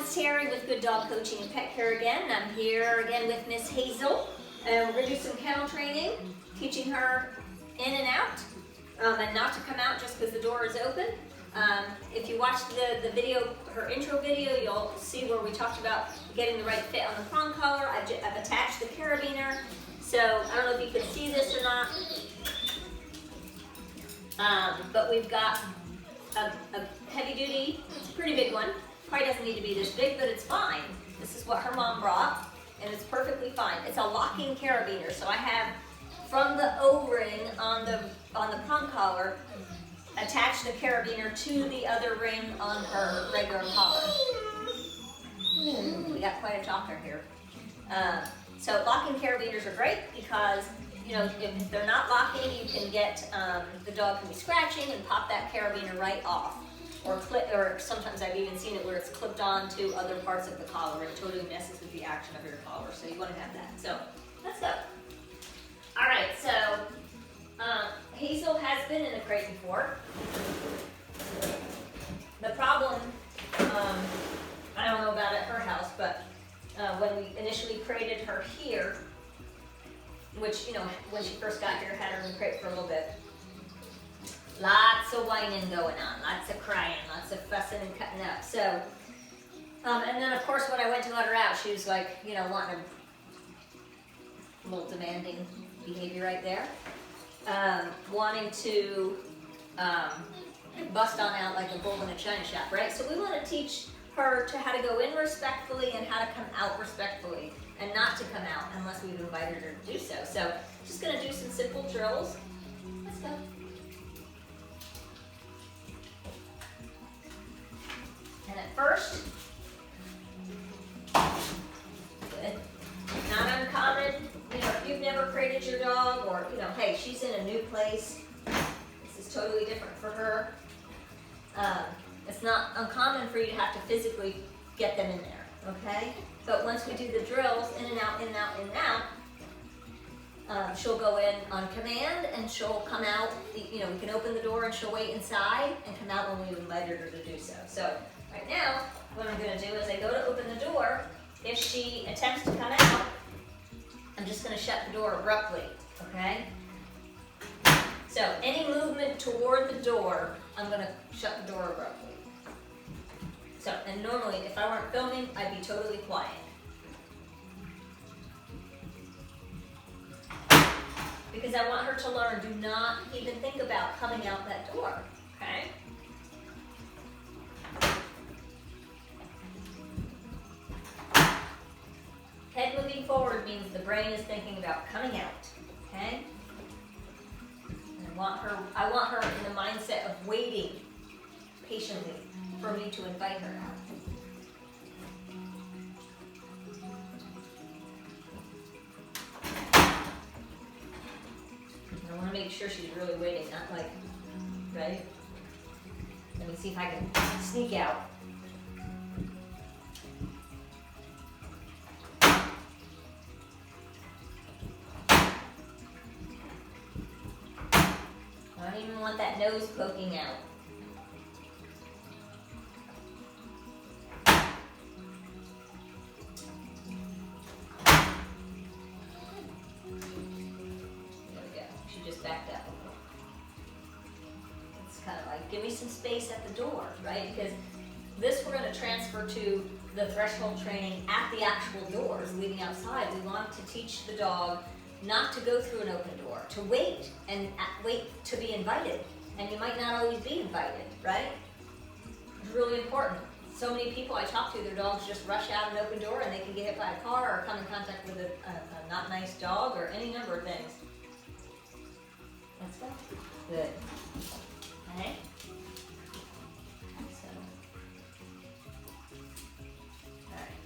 it's Terry with Good Dog Coaching and Pet Care again. I'm here again with Miss Hazel, and we're going to do some kennel training, teaching her in and out, and not to come out just because the door is open. If you watched the video, her intro video, you'll see where we talked about getting the right fit on the prong collar. I've attached the carabiner, so I don't know if you can see this or not, but we've got a heavy duty, it's a pretty big one. Probably doesn't need to be this big, but it's fine. This is what her mom brought, and it's perfectly fine. It's a locking carabiner, so I have from the O-ring on the prong collar, attach the carabiner to the other ring on her regular collar. We got quite a talker here. So locking carabiners are great because, you know, if they're not locking, you can get, the dog can be scratching and pop that carabiner right off. Or sometimes I've even seen it where it's clipped on to other parts of the collar and totally messes with the action of your collar. So you want to have that. So let's go. All right, so Hazel has been in a crate before. The problem, I don't know about at her house, but when we initially crated her here, which, you know, when she first got here, had her in the crate for a little bit, lots of whining going on, lots of crying, lots of fussing and cutting up. So, and then of course when I went to let her out, she was like, you know, wanting a little demanding behavior right there. Wanting to bust on out like a bull in a china shop, right? So we want to teach her to how to go in respectfully and how to come out respectfully, and not to come out unless we've invited her to do so. So just going to do some simple drills. Let's go. And at first, good. Not uncommon, you know, if you've never crated your dog, or, you know, hey, she's in a new place. This is totally different for her. It's not uncommon for you to have to physically get them in there, okay? But once we do the drills, in and out, in and out, in and out, she'll go in on command and she'll come out, you know, we can open the door and she'll wait inside and come out when we've invited her to do so. So right now, what I'm going to do is I go to open the door. If she attempts to come out, I'm just going to shut the door abruptly, okay? So any movement toward the door, I'm going to shut the door abruptly. So, and normally if I weren't filming, I'd be totally quiet. Because I want her to learn, do not even think about coming out that door, okay? Head moving forward means the brain is thinking about coming out, okay? And I want her in the mindset of waiting patiently for me to invite her out. I want to make sure she's really waiting, not like, right? Let me see if I can sneak out. I don't even want that nose poking out. There we go. She just backed up. It's kind of like, give me some space at the door, right? Because this we're going to transfer to the threshold training at the actual doors leading outside. We want to teach the dog not to go through an open door, to wait and wait to be invited. And you might not always be invited, right? It's really important. So many people I talk to, their dogs just rush out an open door and they can get hit by a car or come in contact with a not nice dog or any number of things. Let's go. Good. Okay. So, all right.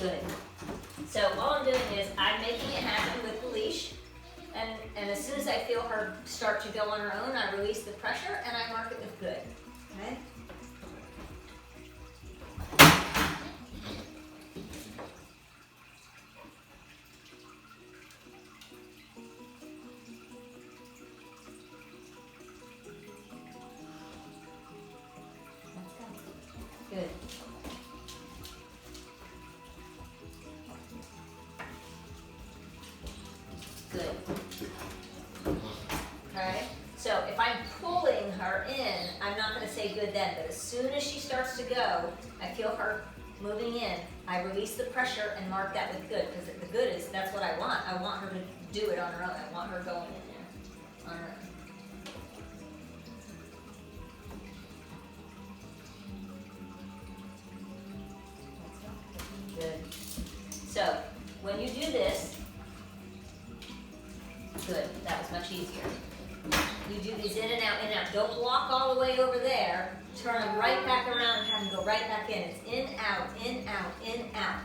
Good. So all I'm doing is I'm making it happen with the leash, and as soon as I feel her start to go on her own, I release the pressure and I mark it with good. Okay? Good. right? So if I'm pulling her in, I'm not going to say good then, but as soon as she starts to go, I feel her moving in, I release the pressure and mark that with good, because the good is, that's what I want. I want her to do it on her own. I want her going in there on her own. Good. So when you do this, good, that was much easier. You do these in and out, in and out. Don't walk all the way over there. Turn them right back around and have them go right back in. It's in, out, in, out, in, out.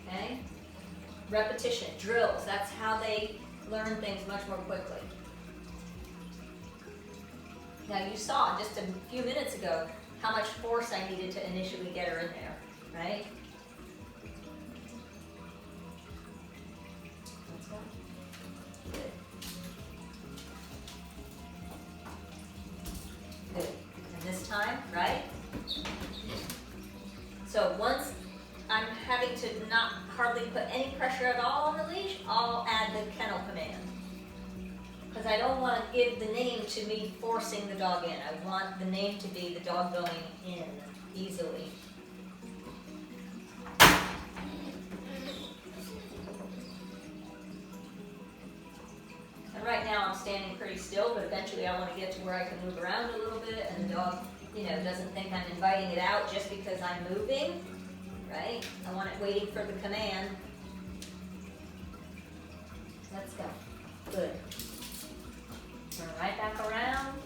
Okay? Repetition, drills. That's how they learn things much more quickly. Now you saw just a few minutes ago how much force I needed to initially get her in there, right? Let's go. Good. Good. And this time, right? So once I'm having to not hardly put any pressure at all on the leash, I'll add the Kennel Command. Because I don't want to give the name to me forcing the dog in. I want the name to be the dog going in easily. And right now I'm standing pretty still, but eventually I want to get to where I can move around a little bit and the dog, doesn't think I'm inviting it out just because I'm moving, right? I want it waiting for the command. Let's go. Good. Turn right back around.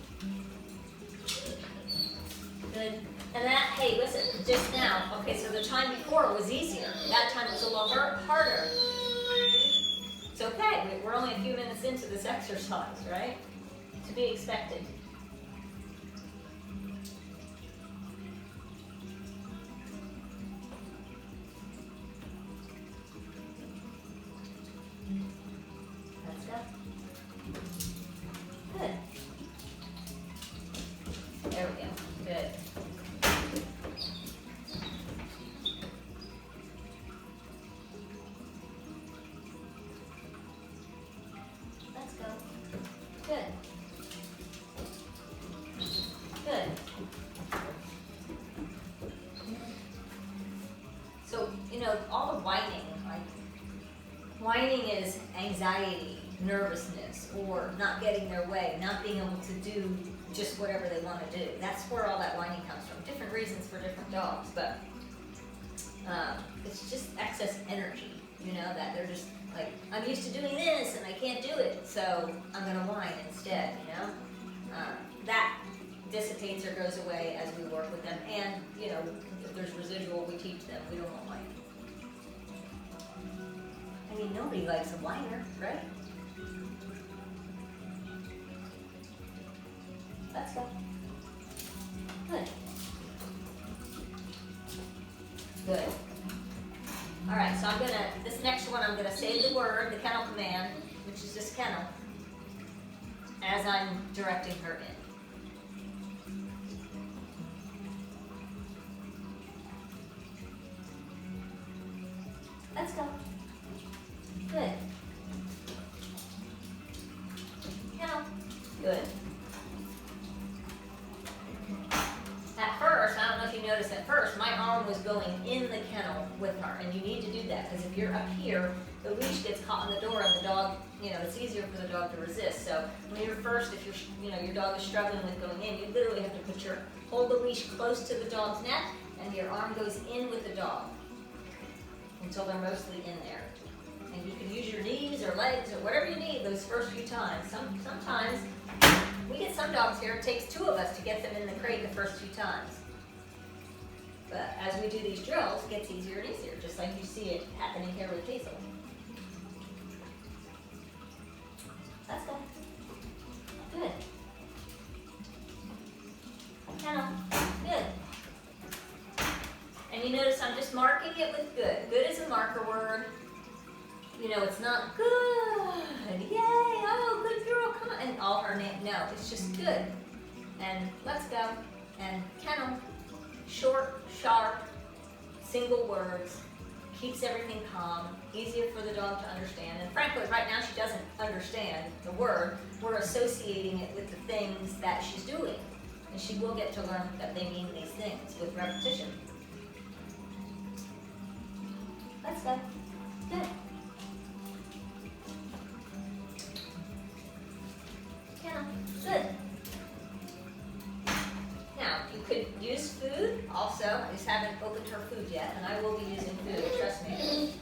Good. And that, hey, listen, just now, okay, so the time before was easier. That time was a little harder. It's okay, we're only a few minutes into this exercise, right? To be expected. Let's go. Good. There we go. Good. Let's go. Good. Good. So, all the whining is anxiety, nervousness, or not getting their way, not being able to do just whatever they want to do. That's where all that whining comes from. Different reasons for different dogs, but it's just excess energy, that they're just like, I'm used to doing this and I can't do it, so I'm going to whine instead, That dissipates or goes away as we work with them, and, if there's residual, we teach them. We don't want whining. I mean, nobody likes a whiner, right? Let's go. Good. Good. All right, so this next one, I'm gonna say the word, the Kennel Command, which is just kennel, as I'm directing her in. Let's go. Good. Kennel. Good. At first, I don't know if you noticed, at first my arm was going in the kennel with her, and you need to do that because if you're up here, the leash gets caught in the door and the dog, it's easier for the dog to resist. So when you're first, if your dog is struggling with going in, you literally have to hold the leash close to the dog's neck and your arm goes in with the dog until they're mostly in there. And you can use your knees or legs or whatever you need those first few times. Sometimes, we get some dogs here, it takes two of us to get them in the crate the first few times. But as we do these drills, it gets easier and easier, just like you see it happening here with Hazel. Let's go. Good. Kennel. Good. And you notice I'm just marking it with good. Good is a marker word. It's not good, yay, oh, good girl, come on, and all her name, no, it's just good. And let's go, and kennel, short, sharp, single words, keeps everything calm, easier for the dog to understand. And frankly, right now she doesn't understand the word. We're associating it with the things that she's doing. And she will get to learn that they mean these things with repetition. Let's go. Good. Kennel. Good. Now, you could use food also. I just haven't opened her food yet, and I will be using food, trust me.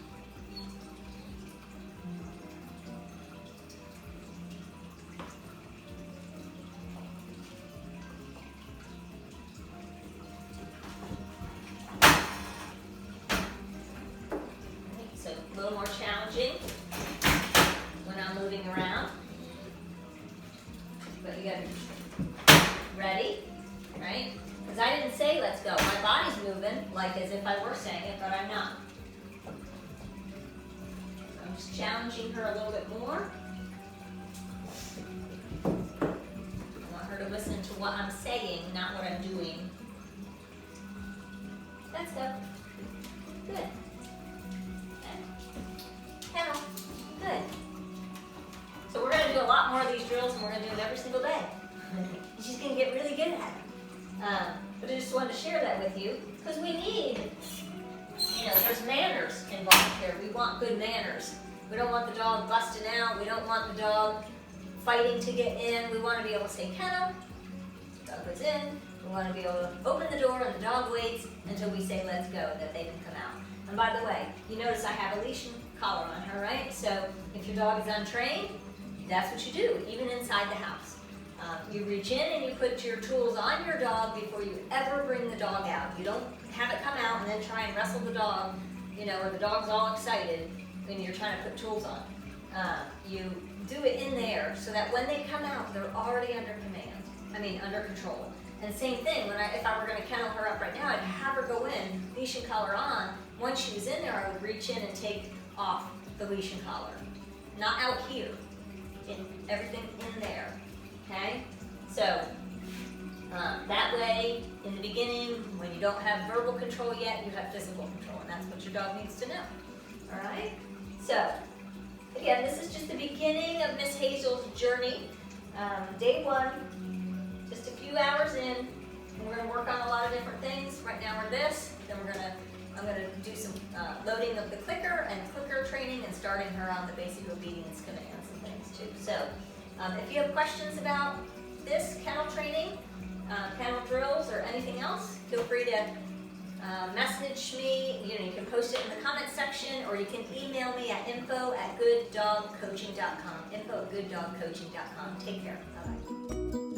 So a little more challenging when I'm moving around. But you gotta be ready, right? Because I didn't say let's go. My body's moving like as if I were saying it, but I'm not. I'm just challenging her a little bit more. I want her to listen to what I'm saying, not what I'm doing. Let's go. Good. Kennel. Good. So we're going to do a lot more of these drills, and we're going to do them every single day. She's going to get really good at it. But I just wanted to share that with you, because we need, there's manners involved here. We want good manners. We don't want the dog busting out. We don't want the dog fighting to get in. We want to be able to say kennel. The dog goes in. We want to be able to open the door, and the dog waits until we say let's go, that they can come out. And by the way, you notice I have a leash and collar on her, right? So if your dog is untrained, that's what you do, even inside the house. You reach in and you put your tools on your dog before you ever bring the dog out. You don't have it come out and then try and wrestle the dog, or the dog's all excited when you're trying to put tools on. You do it in there so that when they come out, they're already under under control. And same thing, if I were going to kennel her up right now, I'd have her go in, leash and collar on. Once she was in there, I would reach in and take off the leash and collar. Not out here, everything in there, okay? So, that way, in the beginning, when you don't have verbal control yet, you have physical control, and that's what your dog needs to know, all right? So, again, this is just the beginning of Miss Hazel's journey. Day 1, just a few hours in, and we're gonna work on a lot of different things. Right now we're this, then I'm gonna do some loading of the clicker and clicker training and starting her on the basic obedience commands and things too. So, if you have questions about this kennel training, kennel drills, or anything else, feel free to message me. You can post it in the comment section, or you can email me at info@gooddogcoaching.com. info@gooddogcoaching.com. Take care. Bye-bye.